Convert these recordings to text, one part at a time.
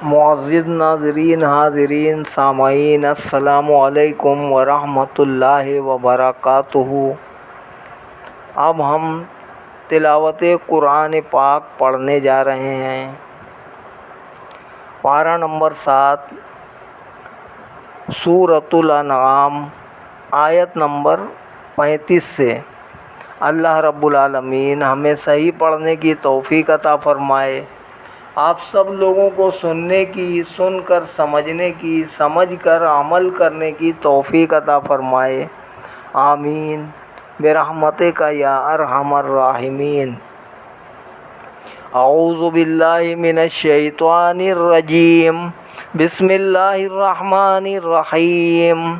معزز ناظرین، حاضرین، سامعین، السلام علیکم ورحمۃ اللہ وبرکاتہ۔ اب ہم تلاوت قرآن پاک پڑھنے جا رہے ہیں۔ پارہ نمبر 7، سورۃ الانعام، آیت نمبر 35 سے۔ اللہ رب العالمین ہمیں صحیح پڑھنے کی توفیق عطا فرمائے، آپ سب لوگوں کو سننے کی، سن کر سمجھنے کی، سمجھ کر عمل کرنے کی توفیق عطا فرمائے، آمین برحمتک یا ارحم الراحمین۔ اعوذ باللہ من الشیطان الرجیم، بسم اللہ الرحمن الرحیم۔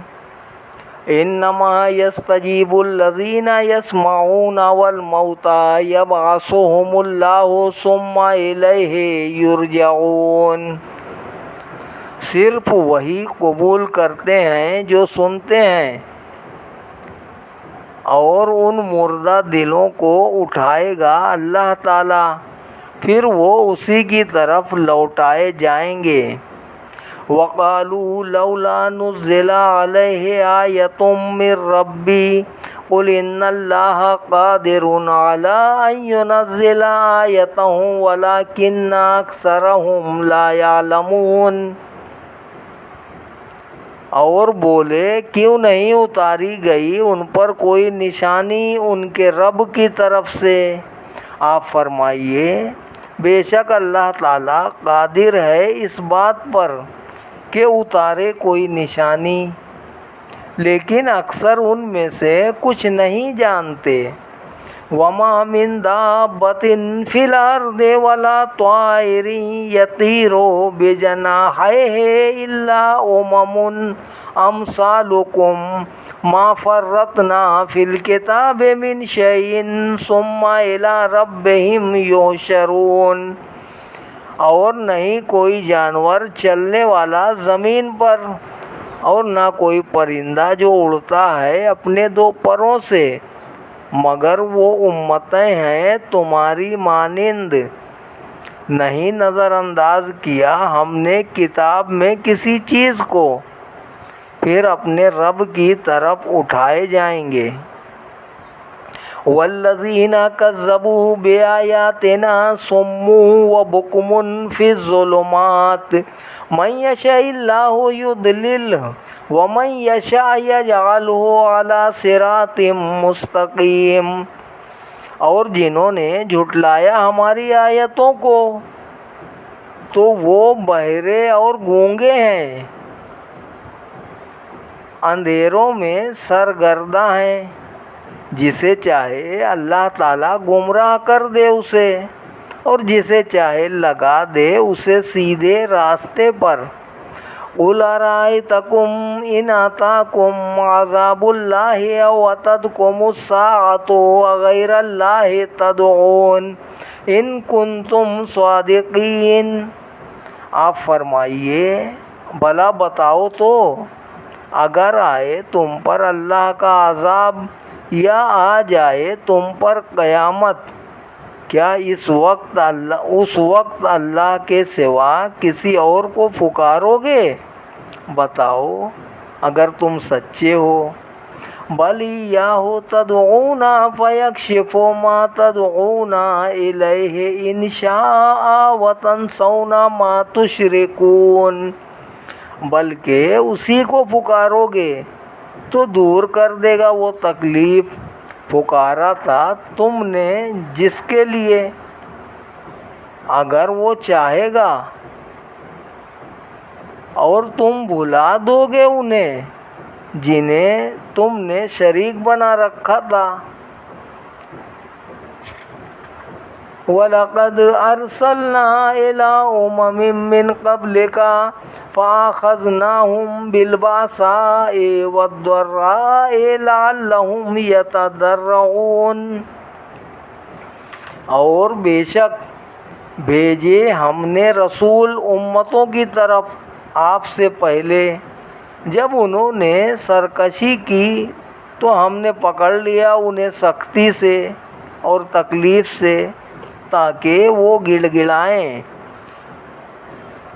انما یستجیب الذین یسمعون والموتى یبعثهم اللہ ثم الیہ یرجعون۔ صرف وہی قبول کرتے ہیں جو سنتے ہیں، اور ان مردہ دلوں کو اٹھائے گا اللہ تعالیٰ، پھر وہ اسی کی طرف لوٹائے جائیں گے۔ وَقَالُوا لَوْلَا نُزِّلَ عَلَيْهِ آيَةٌ مِّن رَّبِّهِ قُلْ إِنَّ اللَّهَ قَادِرٌ عَلَىٰ أَن يُنَزِّلَ آيَةً وَلَٰكِنَّ أَكْثَرَهُمْ لَا يَعْلَمُونَ۔ اور بولے کیوں نہیں اتاری گئی ان پر کوئی نشانی ان کے رب کی طرف سے؟ آپ فرمائیے، بے شک اللہ تعالیٰ قادر ہے اس بات پر کہ اتارے کوئی نشانی، لیکن اکثر ان میں سے کچھ نہیں جانتے۔ وَمَا مِن دَابَّةٍ فِي الْأَرْضِ وَلَا طَائِرٍ يَطِيرُ بِجَنَاحَيْهِ إِلَّا أُمَمٌ أَمْثَالُكُم مَّا فَرَّطْنَا فِي الْكِتَابِ مِن شَيْءٍ ثُمَّ إِلَىٰ رَبِّهِمْ يُحْشَرُونَ۔ اور نہیں کوئی جانور چلنے والا زمین پر، اور نہ کوئی پرندہ جو اڑتا ہے اپنے دو پروں سے، مگر وہ امتیں ہیں تمہاری مانند۔ نہیں نظر انداز کیا ہم نے کتاب میں کسی چیز کو، پھر اپنے رب کی طرف اٹھائے جائیں گے۔ وَالَّذِينَ كَذَّبُوا بِآيَاتِنَا صُمٌّ وَبُكْمٌ فِي الظُّلُمَاتِ مَن يَشَإِ اللَّهُ يُضْلِلْهُ وَمَن يَشَأْ يَجْعَلْهُ عَلَىٰ صِرَاطٍ مُّسْتَقِيمٍ۔ اور جنہوں نے جھٹلایا ہماری آیتوں کو تو وہ بہرے اور گونگے ہیں، اندھیروں میں سرگرداں ہیں۔ جسے چاہے اللہ تعالیٰ گمراہ کر دے اسے، اور جسے چاہے لگا دے اسے سیدھے راستے پر۔ قُلْ أَرَأَيْتَكُمْ إِنْ أَتَاكُمْ عَذَابُ اللَّهِ أَوْ أَتَتْكُمُ السَّاعَةُ أَغَيْرَ اللَّهِ تَدْعُونَ إِن كُنتُمْ صَادِقِينَ۔ آپ فرمائیے، بھلا بتاؤ تو، اگر آئے تم پر اللہ کا عذاب یا آ جائے تم پر قیامت، کیا اس وقت اللہ کے سوا کسی اور کو پکارو گے؟ بتاؤ اگر تم سچے ہو۔ بَلْ إِيَّاهُ تَدْعُونَ فَيَكْشِفُ مَا تَدْعُونَ إِلَيْهِ إِنْ شَاءَ وَتَنسَوْنَ مَا تُشْرِكُونَ۔ بلکہ اسی کو پکارو گے تو دور کر دے گا وہ تکلیف پکارا تھا تم نے جس کے لیے، اگر وہ چاہے گا، اور تم بھلا دو گے انہیں جنہیں تم نے شریک بنا رکھا تھا۔ وَلَقَدْ أَرْسَلْنَا إِلَىٰ أُمَمٍ مِّن قَبْلِكَ فَأَخَذْنَاهُم بِالْبَأْسَاءِ وَالضَّرَّاءِ لَعَلَّهُمْ يَتَضَرَّعُونَ۔ اور بے شک بھیجے ہم نے رسول امتوں کی طرف آپ سے پہلے، جب انہوں نے سرکشی کی تو ہم نے پکڑ لیا انہیں سختی سے اور تکلیف سے، تاکہ وہ گڑ گڑائیں۔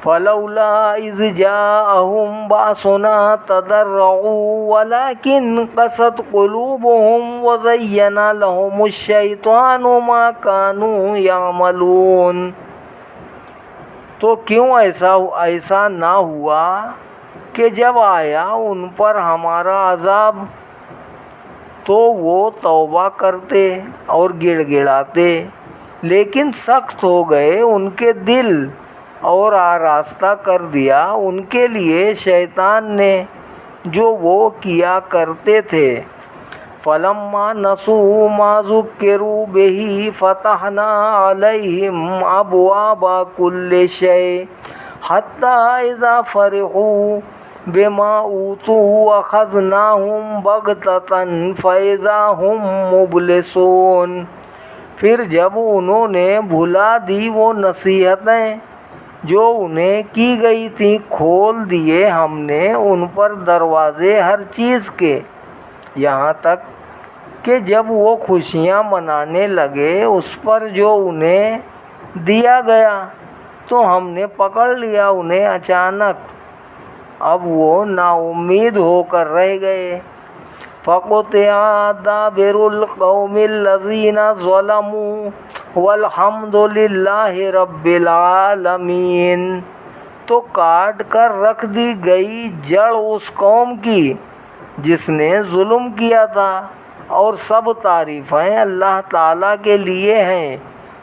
فلولا اذ جاءهم بأسنا تضرعوا ولكن قست قلوبهم وزين لهم الشیطان ما كانوا يعملون۔ تو کیوں ایسا نہ ہوا کہ جب آیا ان پر ہمارا عذاب تو وہ توبہ کرتے اور گڑ گڑاتے، لیکن سخت ہو گئے ان کے دل اور آراستہ کر دیا ان کے لیے شیطان نے جو وہ کیا کرتے تھے۔ فلما نسوا ما ذکروا به فتحنا علیہم ابواب کل شیء حتی اذا فرحوا بما اوتوا اخذناہم بغتۃ فاذا ہم مبلسون۔ پھر جب انہوں نے بھلا دی وہ نصیحتیں جو انہیں کی گئی تھیں، کھول دیے ہم نے ان پر دروازے ہر چیز کے، یہاں تک کہ جب وہ خوشیاں منانے لگے اس پر جو انہیں دیا گیا تو ہم نے پکڑ لیا انہیں اچانک، اب وہ نا امید ہو کر رہ گئے۔ فَقُطِعَ دَابِرُ الْقَوْمِ الَّذِينَ ظَلَمُوا وَالْحَمْدُ لِلَّهِ رَبِّ الْعَالَمِينَ۔ تو کاٹ کر رکھ دی گئی جڑ اس قوم کی جس نے ظلم کیا تھا، اور سب تعریفیں اللہ تعالیٰ کے لیے ہیں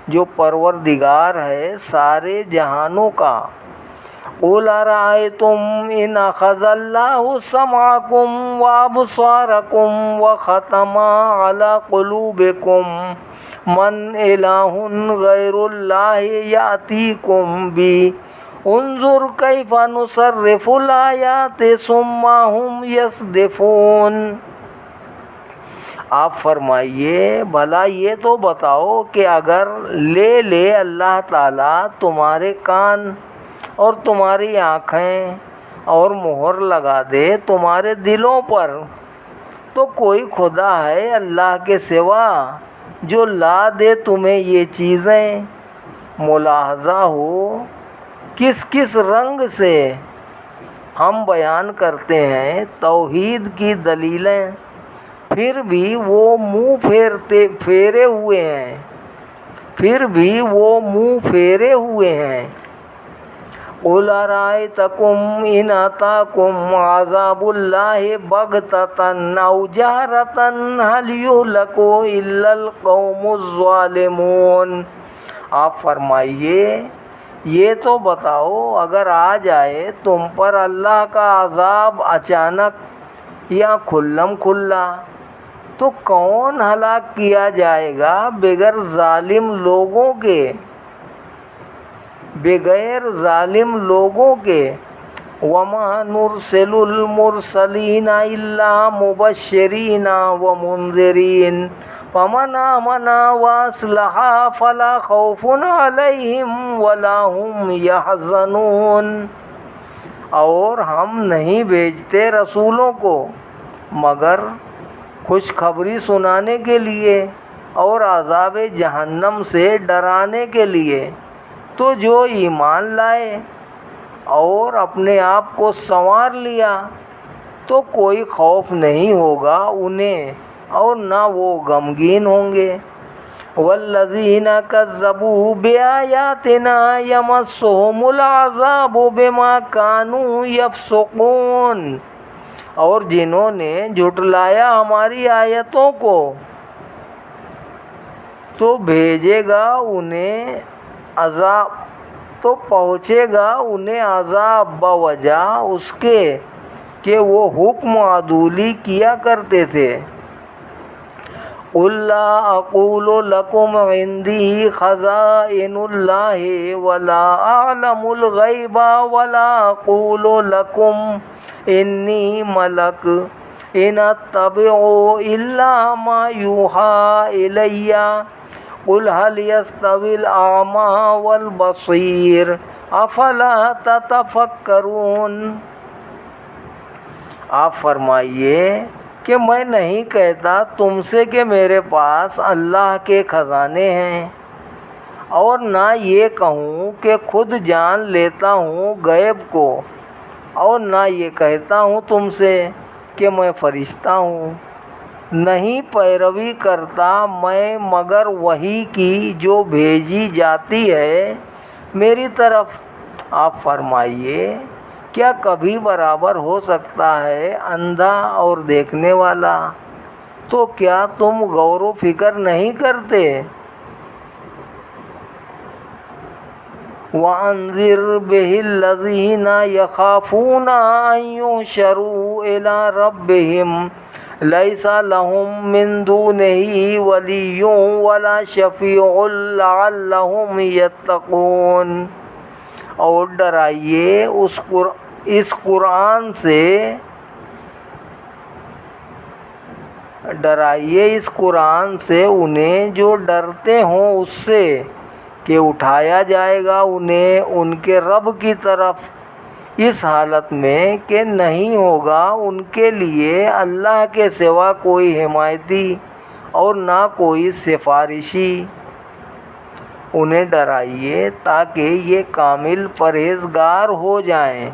جو پروردگار ہے سارے جہانوں کا۔ قُلْ أَرَأَيْتُمْ إِنْ أَخَذَ اللَّهُ سَمْعَكُمْ وَأَبْصَارَكُمْ وَخَتَمَ عَلَى قُلُوبِكُمْ مَنْ إِلَٰهٌ غَيْرُ اللَّهِ يَأْتِيكُمْ بِهِ انظُرْ كَيْفَ نُصَرِّفُ الْآيَاتِ ثُمَّ هُمْ يَصْدِفُونَ۔ آپ فرمائیے بھلا یہ تو بتاؤ کہ اگر لے اللہ تعالیٰ تمہارے کان اور تمہاری آنکھیں اور مہر لگا دے تمہارے دلوں پر، تو کوئی خدا ہے اللہ کے سوا جو لا دے تمہیں یہ چیزیں؟ ملاحظہ ہو کس کس رنگ سے ہم بیان کرتے ہیں توحید کی دلیلیں، پھر بھی وہ منہ پھیرے ہوئے ہیں۔ قُلْ أَرَأَيْتَكُمْ إِنْ أَتَاكُمْ عَذَابُ اللَّهِ بَغْتَةً أَوْ جَهْرَةً هَلْ يُهْلَكُ إِلَّا الْقَوْمُ الظَّالِمُونَ۔ آپ فرمائیے یہ تو بتاؤ اگر آ جائے تم پر اللہ کا عذاب اچانک یا کھلم کھلا تو کون ہلاک کیا جائے گا بغیر ظالم لوگوں کے۔ وَمَا نُرْسِلُ الْمُرْسَلِينَ إِلَّا مُبَشِّرِينَ وَمُنذِرِينَ فَمَنْ آمَنَ وَأَصْلَحَ فَلَا خَوْفٌ عَلَيْهِمْ وَلَا هُمْ يَحْزَنُونَ۔ اور ہم نہیں بھیجتے رسولوں کو مگر خوشخبری سنانے کے لیے اور عذاب جہنم سے ڈرانے کے لیے، تو جو ایمان لائے اور اپنے آپ کو سنوار لیا تو کوئی خوف نہیں ہوگا انہیں اور نہ وہ غمگین ہوں گے۔ والذین کذبوا بآیاتنا یمسہم العذاب بما کانوا یفسقون۔ اور جنہوں نے جھٹلایا ہماری آیتوں کو تو پہنچے گا انہیں عذاب بوجہ اس کے کہ وہ حکم عدولی کیا کرتے تھے۔ قُلْ لَا أَقُولُ لَكُمْ عِنْدِي خَزَائِنُ اللَّهِ وَلَا أَعْلَمُ الْغَيْبَ وَلَا أَقُولُ لَكُمْ إِنِّي مَلَكٌ إِنْ أَتَّبِعُ إِلَّا مَا يُوحَىٰ إِلَيَّ قُلْ هَلْ يَسْتَوِي الْأَعْمَىٰ وَالْبَصِيرُ أَفَلَا تَتَفَكَّرُونَ۔ آپ فرمائیے کہ میں نہیں کہتا تم سے کہ میرے پاس اللہ کے خزانے ہیں، اور نہ یہ کہوں کہ خود جان لیتا ہوں غیب کو، اور نہ یہ کہتا ہوں تم سے کہ میں فرشتہ ہوں۔ نہیں پیروی کرتا میں مگر وحی کی جو بھیجی جاتی ہے میری طرف۔ آپ فرمائیے، کیا کبھی برابر ہو سکتا ہے اندھا اور دیکھنے والا؟ تو کیا تم غور و فکر نہیں کرتے؟ وَأَنذِرْ بِهِ الَّذِينَ يَخَافُونَ أَن يُحْشَرُوا إِلَىٰ رَبِّهِمْ لَيْسَ لَهُم مِّن دُونِهِ وَلِيٌّ وَلَا شَفِيعٌ لَعَلَّهُمْ يَتَّقُونَ۔ اور ڈرائیے اس قرآن سے انہیں جو ڈرتے ہوں اس سے کہ اٹھایا جائے گا انہیں ان کے رب کی طرف اس حالت میں کہ نہیں ہوگا ان کے لیے اللہ کے سوا کوئی حمایتی اور نہ کوئی سفارشی۔ انہیں ڈرائیے تاکہ یہ کامل پرہیزگار ہو جائیں۔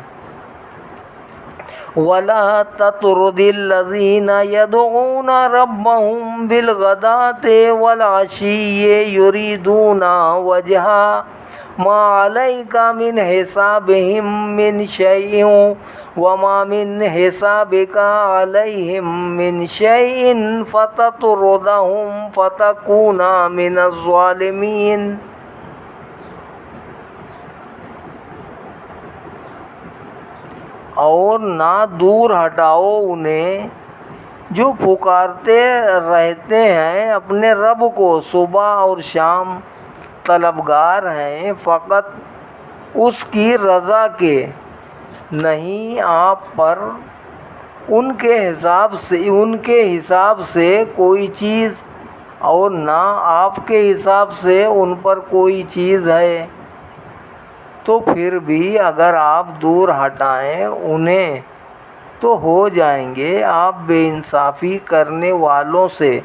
وَلَا تَطْرُدِ الَّذِينَ يَدْعُونَ رَبَّهُم بِالْغَدَاةِ وَالْعَشِيِّ يُرِيدُونَ وَجْهَهُ مَا عَلَيْكَ مِنْ حِسَابِهِم مِّنْ شَيْءٍ وَمَا مِنْ حِسَابِكَ عَلَيْهِم مِّنْ شَيْءٍ فَتَطْرُدَهُمْ فَتَكُونَ مِنَ الظَّالِمِينَ۔ اور نہ دور ہٹاؤ انہیں جو پکارتے رہتے ہیں اپنے رب کو صبح اور شام، طلبگار ہیں فقط اس کی رضا کے، نہیں آپ پر ان کے حساب سے کوئی چیز اور نہ آپ کے حساب سے ان پر کوئی چیز ہے۔ تو پھر بھی اگر آپ دور ہٹائیں انہیں تو ہو جائیں گے آپ بے انصافی کرنے والوں سے۔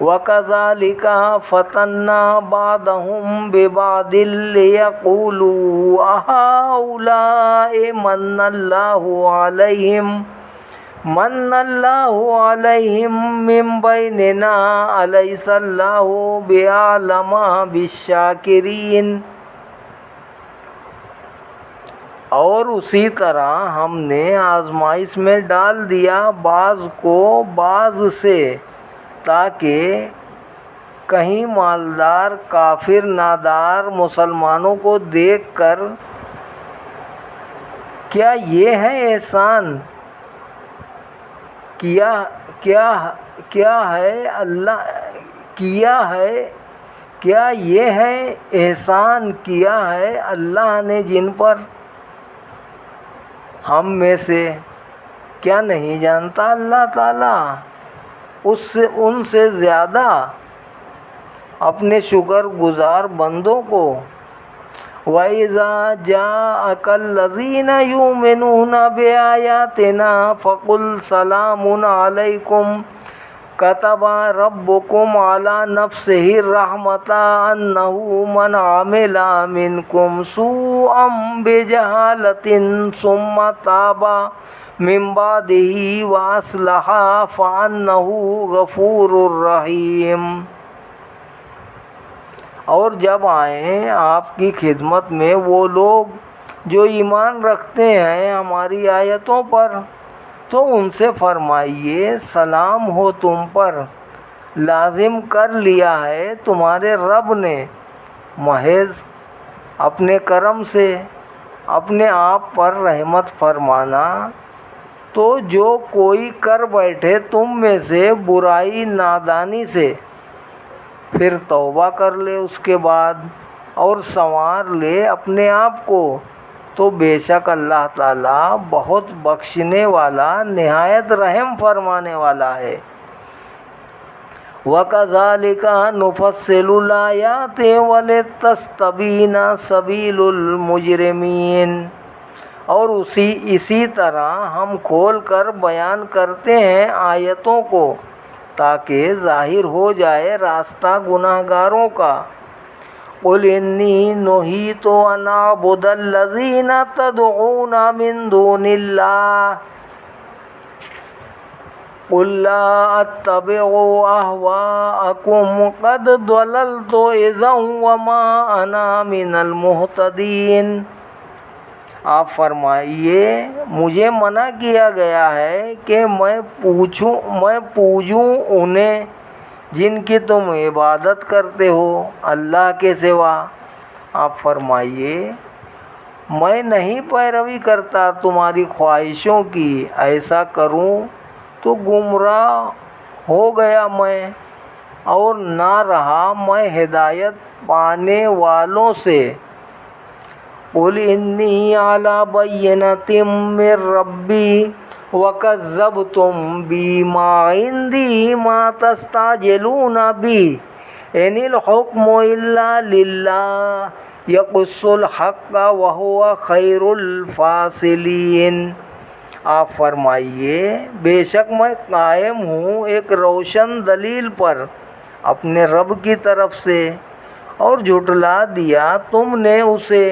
وَكَذَلِكَ فَتَنَّا بَعْضَهُم بِبَعْضٍ لِيَقُولُوا أَهَٰؤُلَاءِ مَنَّ اللَّهُ عَلَيْهِم مِّن بَيْنِنَا أَلَيْسَ اللَّهُ بِأَعْلَمَ بِالشَّاكِرِينَ۔ اور اسی طرح ہم نے آزمائش میں ڈال دیا بعض کو بعض سے تاکہ کہیں مالدار کافر نادار مسلمانوں کو دیکھ کر کیا یہ ہے احسان کیا ہے اللہ نے جن پر؟ ہم میں سے کیا نہیں جانتا اللہ تعالیٰ ان سے زیادہ اپنے شکر گزار بندوں کو۔ وَإِذَا جَاءَكَ الَّذِينَ يُؤْمِنُونَ بِآيَاتِنَا فَقُلْ سَلَامٌ عَلَيْكُمْ كَتَبَ رَبُّكُمْ عَلَىٰ نَفْسِهِ الرَّحْمَةَ أَنَّهُ مَنْ عَمِلَ مِنْكُمْ سُوءًا بِجَهَالَةٍ ثُمَّ تَابَ مِنْ بَعْدِهِ وَأَصْلَحَ فَأَنَّهُ غَفُورٌ رَّحِيمٌ۔ اور جب آئیں آپ کی خدمت میں وہ لوگ جو ایمان رکھتے ہیں ہماری آیتوں پر تو ان سے فرمائیے سلام ہو تم پر، لازم کر لیا ہے تمہارے رب نے محض اپنے کرم سے اپنے آپ پر رحمت فرمانا۔ تو جو کوئی کر بیٹھے تم میں سے برائی نادانی سے پھر توبہ کر لے اس کے بعد اور سنوار لے اپنے آپ کو تو بے شک اللہ تعالیٰ بہت بخشنے والا نہایت رحم فرمانے والا ہے۔ وَكَذَلِكَ نُفَصِّلُ الْآيَاتِ وَلِتَسْتَبِينَ سَبِيلُ الْمُجْرِمِينَ۔ اور اسی طرح ہم کھول کر بیان کرتے ہیں آیتوں کو تاکہ ظاہر ہو جائے راستہ گناہ گاروں کا۔ قل انی نہیت ان اعبد الذین تدعون من دون اللہ قل لا اتبع اہواءکم قد ضللت اذا وما انا من المہتدین۔ آپ فرمائیے مجھے منع کیا گیا ہے کہ میں پوجوں انہیں جن کی تم عبادت کرتے ہو اللہ کے سوا۔ آپ فرمائیے میں نہیں پیروی کرتا تمہاری خواہشوں کی، ایسا کروں تو گمراہ ہو گیا میں اور نہ رہا میں ہدایت پانے والوں سے۔ قل انی علی بینۃ من ربی وکذبتم بی ما عندی ما تستعجلون بی ان الحکم الا للہ یقص الحق وہو خیر الفاصلین۔ آپ فرمائیے بے شک میں قائم ہوں ایک روشن دلیل پر اپنے رب کی طرف سے، اور جھٹلا دیا تم نے اسے۔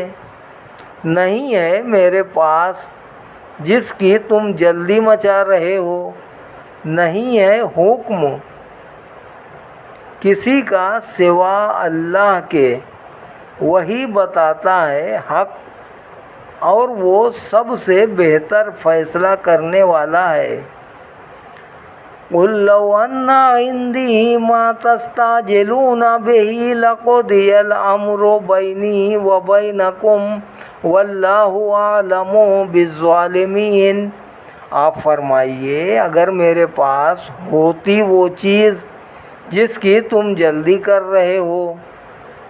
نہیں ہے میرے پاس جس کی تم جلدی مچا رہے ہو، نہیں ہے حکم کسی کا سوا اللہ کے، وہی بتاتا ہے حق اور وہ سب سے بہتر فیصلہ کرنے والا ہے۔ قل لو ان عندی ما تستعجلون به لقضی الامر بینی وبینکم واللہ اعلم بالظالمین۔ آپ فرمائیے اگر میرے پاس ہوتی وہ چیز جس کی تم جلدی کر رہے ہو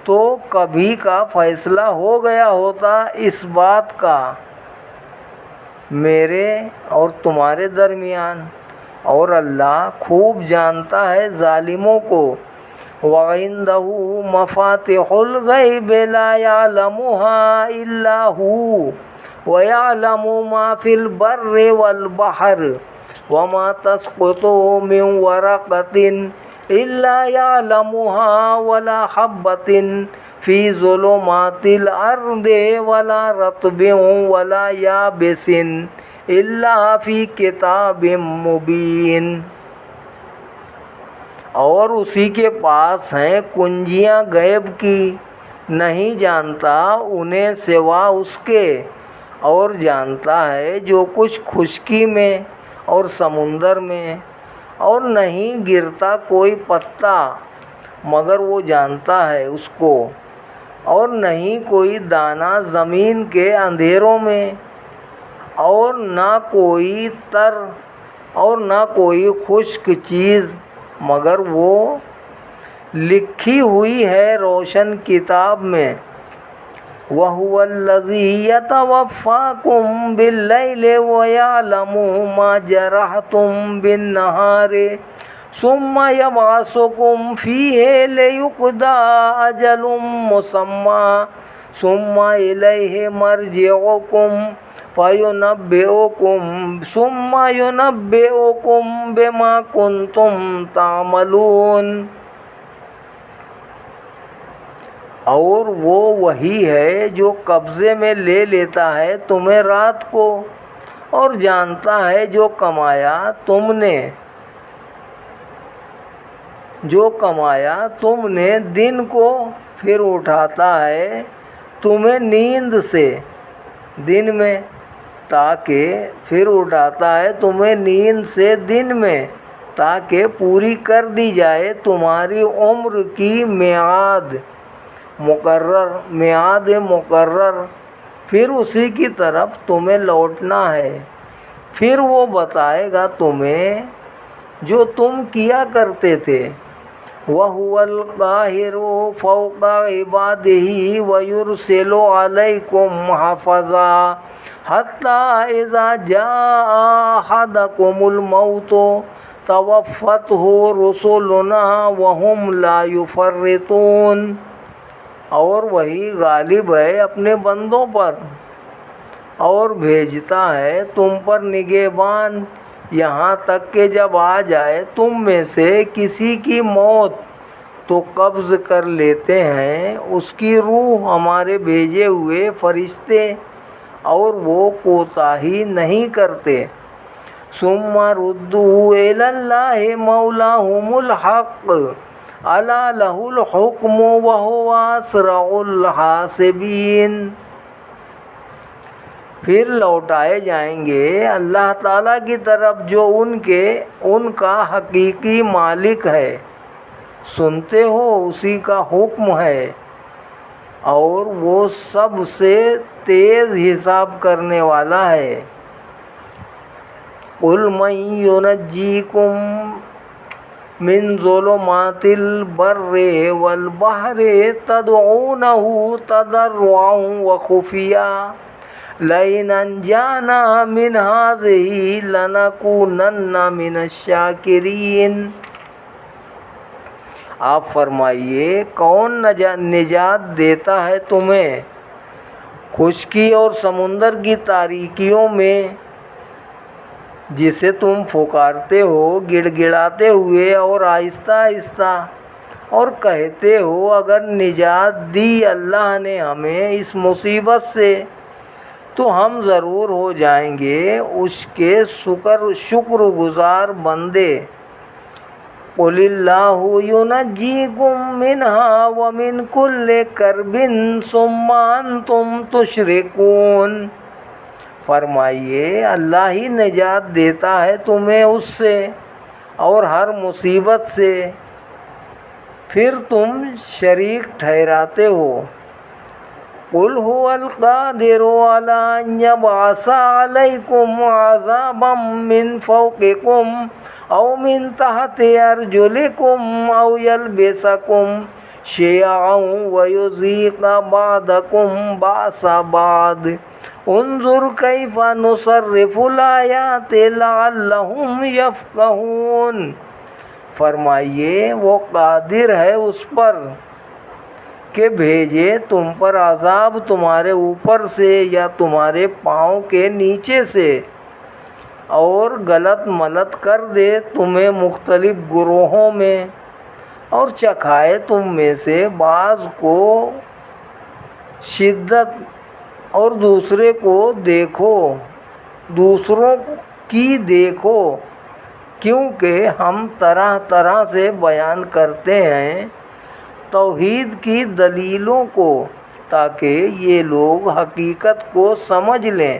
تو کبھی کا فیصلہ ہو گیا ہوتا اس بات کا میرے اور تمہارے درمیان، اور اللہ خوب جانتا ہے ظالموں کو۔ وَعِندَهُ مَفَاتِحُ الْغَيْبِ لَا يَعْلَمُهَا إِلَّا هُوَ وَيَعْلَمُ مَا فِي الْبَرِّ وَالْبَحْرِ وَمَا تَسْقُطُ مِنْ وَرَقَةٍ إِلَّا يَعْلَمُهَا وَلَا حَبَّةٍ فِي ظُلُمَاتِ الْأَرْضِ وَلَا رَطْبٍ وَلَا يَابِسٍ إِلَّا فِي كِتَابٍ مُبِينٍ۔ اور اسی کے پاس ہیں کنجیاں غیب کی، نہیں جانتا انہیں سوا اس کے، اور جانتا ہے جو کچھ خشکی میں اور سمندر میں، اور نہیں گرتا کوئی پتا مگر وہ جانتا ہے اس کو، اور نہیں کوئی دانہ زمین کے اندھیروں میں، اور نہ کوئی تر اور نہ کوئی خشک چیز مگر وہ لکھی ہوئی ہے روشن کتاب میں۔ وَهُوَ الَّذِي يَتَوَفَّاكُم بِاللَّيْلِ وَيَعْلَمُ مَا جَرَحْتُم بِالنَّهَارِ ثُمَّ يَبْعَثُكُم فِيهِ لِيُقْضَىٰ أَجَلٌ مُّسَمًّى ثُمَّ إِلَيْهِ مَرْجِعُكُمْ ثُمَّ يُنَبِّئُكُم بِمَا كُنتُمْ تَعْمَلُونَ۔ اور وہ وہی ہے جو قبضے میں لے لیتا ہے تمہیں رات کو، اور جانتا ہے جو کمایا تم نے دن کو، پھر اٹھاتا ہے تمہیں نیند سے دن میں دن میں تاکہ پوری کر دی جائے تمہاری عمر کی میعاد مقرر، پھر اسی کی طرف تمہیں لوٹنا ہے، پھر وہ بتائے گا تمہیں جو تم کیا کرتے تھے۔ وَهُوَ الْقَاهِرُ فَوْقَ عِبَادِهِ وَيُرْسِلُ عَلَيْكُمْ حَفَظًا حَتَّى إِذَا جَاءَ أَحَدَكُمُ الْمَوْتُ تَوَفَّتْهُ رُسُلُنَا وَهُمْ لَا يُفَرِّطُونَ۔ اور وہی غالب ہے اپنے بندوں پر، اور بھیجتا ہے تم پر نگہبان یہاں تک کہ جب آ جائے تم میں سے کسی کی موت تو قبض کر لیتے ہیں اس کی روح ہمارے بھیجے ہوئے فرشتے اور وہ کوتاہی نہیں کرتے۔ ثم ردوا الی اللہ مولاہم الحق الا لہ الحکم وہو اسرع الحاسبین۔ پھر لوٹائے جائیں گے اللہ تعالیٰ کی طرف جو ان کا حقیقی مالک ہے، سنتے ہو اسی کا حکم ہے اور وہ سب سے تیز حساب کرنے والا ہے۔ قل من ينجيكم من ظلمات البر والبحر تدعونه تضرعا وخفيا لئن انجانا من هذه لنكونن من الشاکرین۔ آپ فرمائیے کون نجات دیتا ہے تمہیں خشکی اور سمندر کی تاریکیوں میں، جسے تم پکارتے ہو گڑ گڑاتے ہوئے اور آہستہ آہستہ، اور کہتے ہو اگر نجات دی اللہ نے ہمیں اس مصیبت سے تو ہم ضرور ہو جائیں گے اس کے شکر گزار بندے۔ قل اللہ ینجیکم منہا ومن کل کرب ثم انتم تشرکون۔ فرمائیے اللہ ہی نجات دیتا ہے تمہیں اس سے اور ہر مصیبت سے، پھر تم شریک ٹھہراتے ہو۔ قل هو القادر على ان يبعث عليكم عذابا من فوقكم او من تحت ارجلكم او يلبسكم شيعا ويذيق بعضكم بأس بعض انظر كيف نصرف الآيات لعلهم يفقهون۔ فرمائیے وہ قادر ہے اس پر کہ بھیجے تم پر عذاب تمہارے اوپر سے یا تمہارے پاؤں کے نیچے سے، اور غلط ملت کر دے تمہیں مختلف گروہوں میں، اور چکھائے تم میں سے بعض کو شدت اور دوسروں کی دیکھو، کیونکہ ہم طرح طرح سے بیان کرتے ہیں توحید کی دلیلوں کو تاکہ یہ لوگ حقیقت کو سمجھ لیں۔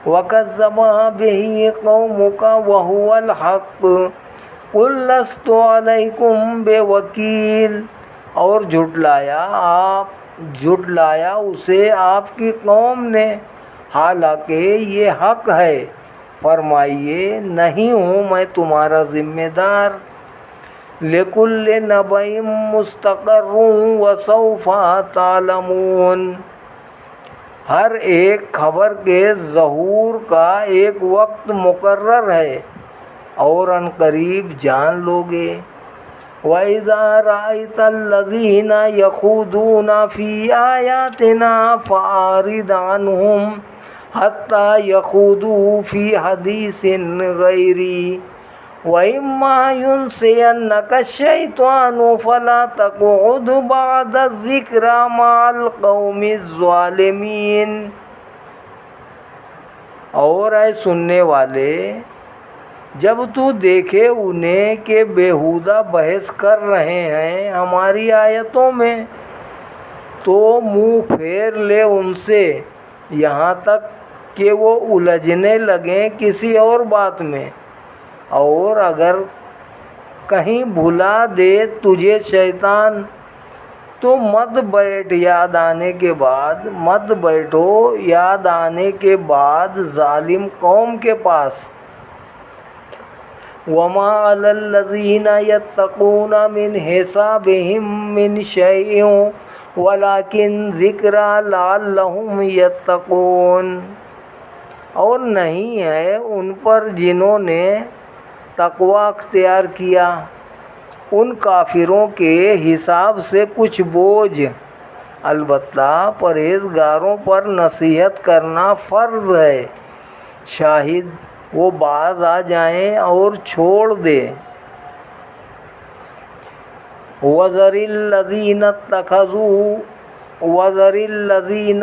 وَكَذَّبَ بِهِ قَوْمُكَ وَهُوَ الْحَقُّ قُل لَّسْتُ عَلَيْكُمْ بِوَكِيلٍ، اور جھٹلایا اسے آپ کی قوم نے حالانکہ یہ حق ہے۔ فرمائیے نہیں ہوں میں تمہارا ذمہ دار۔ لِكُلِّ نَبَإٍ مُّسْتَقَرٌّ وَسَوْفَ تَعْلَمُونَ۔ ہر ایک خبر کے ظہور کا ایک وقت مقرر ہے اور عنقریب جان لوگے۔ وَإِذَا رَأَيْتَ الَّذِينَ يَخُوضُونَ فِي آيَاتِنَا فَأَعْرِضْ عَنْهُمْ حَتَّى يَخُوضُوا فِي حَدِيثٍ غَيْرِهِ وَإِمَّا يُنسِيَنَّكَ الشَّيْطَانُ فَلَا تَقْعُدْ بَعْدَ الذِّكْرَىٰ مَعَ الْقَوْمِ الظَّالِمِينَ۔ اور اے سننے والے، جب تو دیکھے انہیں کہ بیہودہ بحث کر رہے ہیں ہماری آیتوں میں، تو منہ پھیر لے ان سے یہاں تک کہ وہ الجھنے لگیں کسی اور بات میں، اور اگر کہیں بھلا دے تجھے شیطان تو مت بیٹھو یاد آنے کے بعد ظالم قوم کے پاس۔ وَمَا عَلَى الَّذِينَ يَتَّقُونَ مِنْ حِسَابِهِم مِّنْ شَيْءٍ وَلَٰكِنْ ذِكْرَىٰ لَعَلَّهُمْ يَتَّقُونَ۔ اور نہیں ہے ان پر جنہوں نے تقوی اختیار کیا ان کافروں کے حساب سے کچھ بوجھ، البتہ پرہیزگاروں پر نصیحت کرنا فرض ہے، شاید وہ باز آ جائیں اور چھوڑ دیں۔ وَذَرِ الَّذِينَ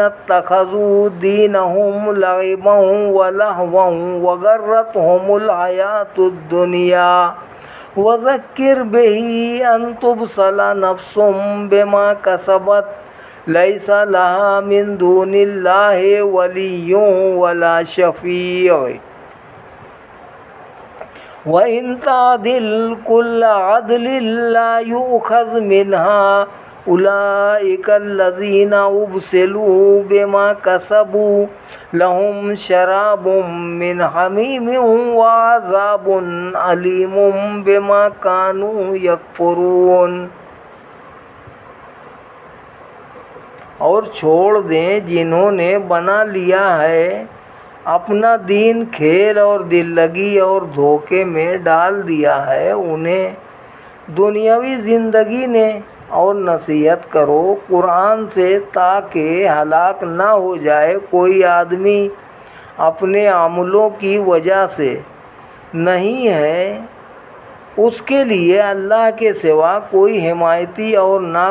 اتَّخَذُوا دِينَهُمْ لَعِبًا وَلَهْوًا وَغَرَّتْهُمُ الْحَيَاةُ الدُّنْيَا وَذَكِّرْ بِهِ أَن تُبْصَلَ نَفْسٌ بِمَا كَسَبَتْ لَيْسَ لَهَا مِن دُونِ اللَّهِ وَلِيٌّ وَلَا شَفِيعٌ وَإِن تَعْدِلْ كُلَّ عَدْلٍ لَّا يُؤْخَذْ مِنْهَا أُولَٰئِكَ الَّذِينَ أُبْسِلُوا بِمَا كَسَبُوا لَهُمْ شَرَابٌ مِّنْ حَمِيمٍ وَعَذَابٌ أَلِيمٌ بِمَا كَانُوا يَكْفُرُونَ۔ اور چھوڑ دیں جنہوں نے بنا لیا ہے اپنا دین کھیل اور دل لگی اور دھوکے میں ڈال دیا ہے انہیں دنیاوی زندگی نے، اور نصیحت کرو قرآن سے تاکہ ہلاک نہ ہو جائے کوئی آدمی اپنے عملوں کی وجہ سے، نہیں ہے اس کے لیے اللہ کے سوا کوئی حمایتی اور نہ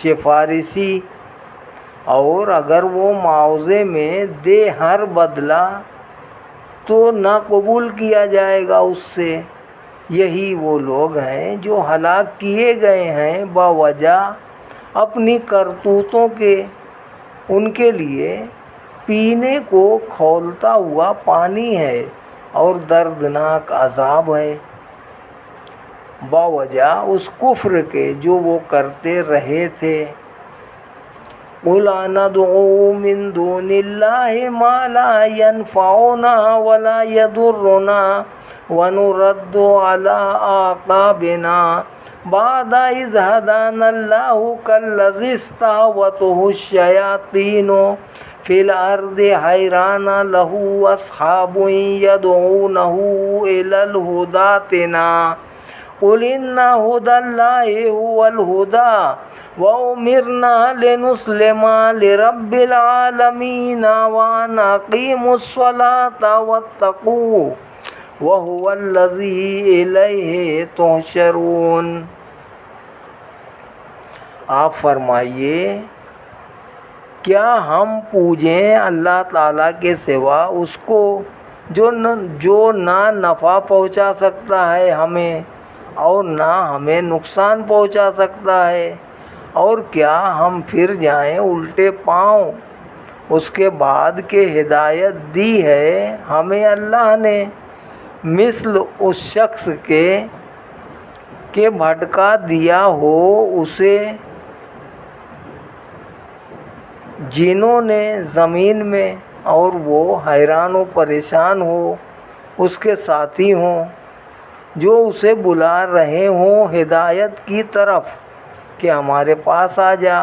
سفارشی، اور اگر وہ معاوضے میں دے ہر بدلہ تو نہ قبول کیا جائے گا اس سے۔ یہی وہ لوگ ہیں جو ہلاک کیے گئے ہیں باوجہ اپنی کرتوتوں کے، ان کے لیے پینے کو کھولتا ہوا پانی ہے اور دردناک عذاب ہے باوجہ اس کفر کے جو وہ کرتے رہے تھے۔ قُلْ أَنَدْعُو مِن دُونِ اللَّهِ مَا لَا يَنفَعُنَا وَلَا يَضُرُّنَا وَنُرَدُّ عَلَىٰ أَعْقَابِنَا بَعْدَ إِذْ هَدَانَا اللَّهُ كَالَّذِي اسْتَهْوَتْهُ الشَّيَاطِينُ فِي الْأَرْضِ حَيْرَانَ لَهُ أَصْحَابٌ يَدْعُونَهُ إِلَى الْهُدَى ائْتِنَا قُلْ إِنَّ هُدَى اللَّهِ هُوَ الْهُدَىٰ وَأُمِرْنَا لِنُسْلِمَ لِرَبِّ الْعَالَمِينَ وَأَنْ أَقِيمُوا الصَّلَاةَ وَاتَّقُوهُ وَهُوَ الَّذِي إِلَيْهِ تُحْشَرُونَ۔ آپ فرمائیے کیا ہم پوجیں اللہ تعالیٰ کے سوا اس کو جو نہ نفع پہنچا سکتا ہے ہمیں اور نہ ہمیں نقصان پہنچا سکتا ہے، اور کیا ہم پھر جائیں الٹے پاؤں اس کے بعد کہ ہدایت دی ہے ہمیں اللہ نے، مثل اس شخص کے بھٹکا دیا ہو اسے جنہوں نے زمین میں، اور وہ حیران و پریشان ہو اس کے ساتھی ہوں جو اسے بلا رہے ہوں ہدایت کی طرف کہ ہمارے پاس آ جا۔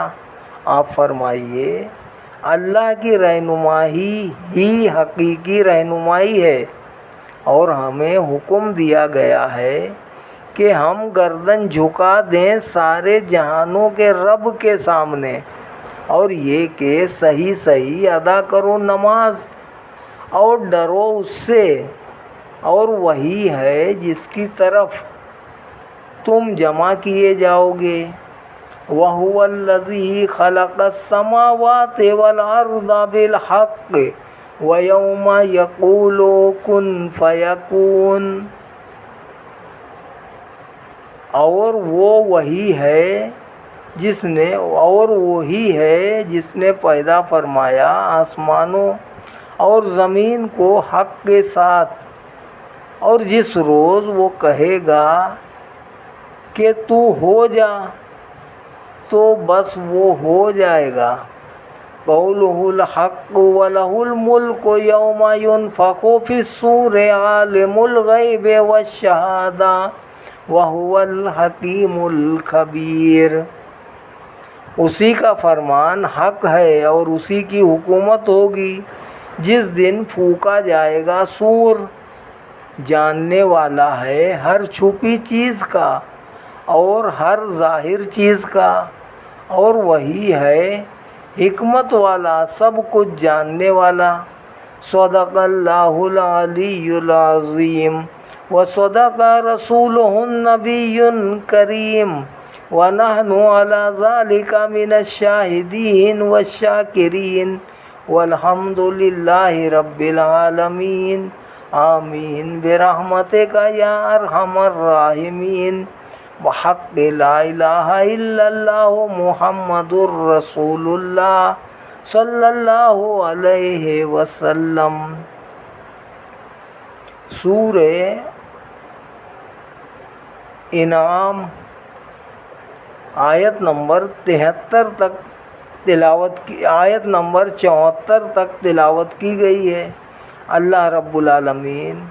آپ فرمائیے اللہ کی رہنمائی ہی حقیقی رہنمائی ہے، اور ہمیں حکم دیا گیا ہے کہ ہم گردن جھکا دیں سارے جہانوں کے رب کے سامنے، اور یہ کہ صحیح صحیح ادا کرو نماز اور ڈرو اس سے، اور وہی ہے جس کی طرف تم جمع کیے جاؤ گے۔ وَهُوَ الَّذِي خَلَقَ السَّمَاوَاتِ وَالْأَرْضَ بِالْحَقِّ وَيَوْمَ يَقُولُ كُن فَيَكُونُ، اور وہی ہے جس نے پیدا فرمایا آسمانوں اور زمین کو حق کے ساتھ، اور جس روز وہ کہے گا کہ تو ہو جا تو بس وہ ہو جائے گا۔ قَوْلُهُ الْحَقُّ وَلَهُ الْمُلْكُ يَوْمَ يُنفَخُ فِي الصُّورِ عَالِمُ الْغَيْبِ وَالشَّهَادَةِ وَهُوَ الْحَكِيمُ الْخَبِيرُ۔ اسی کا فرمان حق ہے اور اسی کی حکومت ہوگی جس دن پھونکا جائے گا سور، جاننے والا ہے ہر چھپی چیز کا اور ہر ظاہر چیز کا، اور وہی ہے حکمت والا سب کچھ جاننے والا۔ صدق اللہ العلی العظیم وصدق رسولہ النبی الکریم۔ ونحن على ذلك من الشاهدين والشاكرين والحمد لله رب العالمين آمین برحمتک یا ارحم الراحمین بحق لا الہ الا اللہ محمد الرسول اللہ صلی اللہ علیہ وسلم۔ سورہ انعام آیت نمبر 73 تک تلاوت کی، آیت نمبر 74 تک تلاوت کی گئی ہے۔ اللہ رب العالمین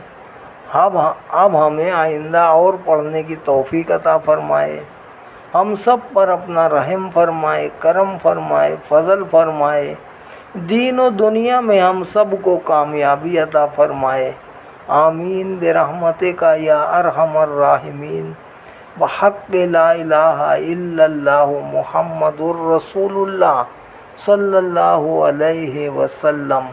اب ہمیں آئندہ اور پڑھنے کی توفیق عطا فرمائے، ہم سب پر اپنا رحم فرمائے، کرم فرمائے، فضل فرمائے، دین و دنیا میں ہم سب کو کامیابی عطا فرمائے۔ آمین برحمتک یا ارحم الراحمین بحق لا الہ الا اللہ محمد الرسول اللہ صلی اللہ علیہ وسلم۔